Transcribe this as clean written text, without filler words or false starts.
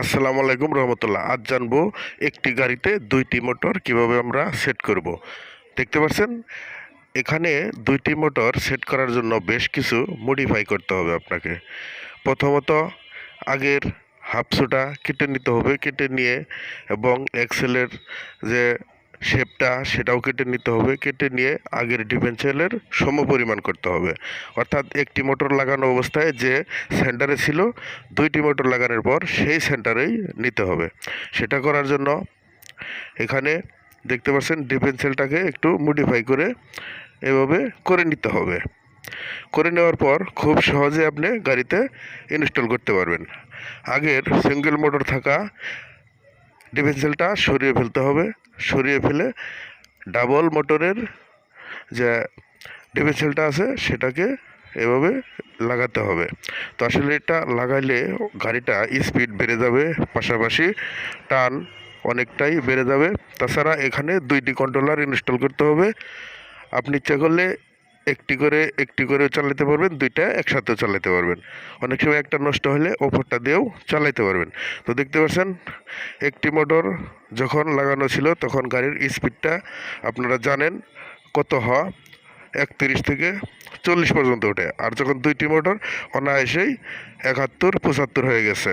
আসসালামু আলাইকুম রহমতুল্লাহ। আজ জানবো একটি গাড়িতে দুইটি মোটর কিভাবে আমরা সেট করব। দেখতে পাচ্ছেন এখানে দুইটি মোটর সেট করার জন্য বেশ কিছু মডিফাই করতে হবে আপনাকে। প্রথমত আগের হাফসুটা কেটে নিতে হবে, কেটে নিয়ে এবং এক্সেলের যে শেপটা সেটাও কেটে নিতে হবে, কেটে নিয়ে আগের ডিফারেন্সিয়ালের সমপরিমাণ করতে হবে। অর্থাৎ একটি মোটর লাগানো অবস্থায় যে সেন্টারে ছিল দুইটি মোটর লাগানোর পর সেই সেন্টারেই নিতে হবে। সেটা করার জন্য এখানে দেখতে পাচ্ছেন ডিফারেন্সিয়ালটাকে একটু মডিফাই করে এভাবে করে নিতে হবে। করে নেওয়ার পর খুব সহজে আপনি গাড়িতে ইনস্টল করতে পারবেন। আগের সিঙ্গেল মোটর থাকা ডিফারেন্সিয়ালটা সরিয়ে ফেলতে হবে, সরিয়ে ফেলে ডাবল মোটরের যে ডিফারেন্সিয়ালটা আছে সেটাকে এভাবে লাগাতে হবে। তো আসলে এটা লাগাইলে গাড়িটা স্পিড বেড়ে যাবে, পাশাপাশি টান অনেকটাই বেড়ে যাবে। তাছাড়া এখানে দুইটি কন্ট্রোলার ইনস্টল করতে হবে। আপনি ইচ্ছা করলে একটি করে চালাতে পারবেন, দুইটা একসাথেও চালাতে পারবেন। অনেক সময় একটা নষ্ট হলে অপরটা দিয়েও চালাতে পারবেন। তো দেখতে পাচ্ছেন একটি মোটর যখন লাগানো ছিল তখন গাড়ির স্পিডটা আপনারা জানেন কত হয়, 31 থেকে 40 পর্যন্ত ওঠে। আর যখন দুইটি মোটর অনায়াসেই 71-75 হয়ে গেছে।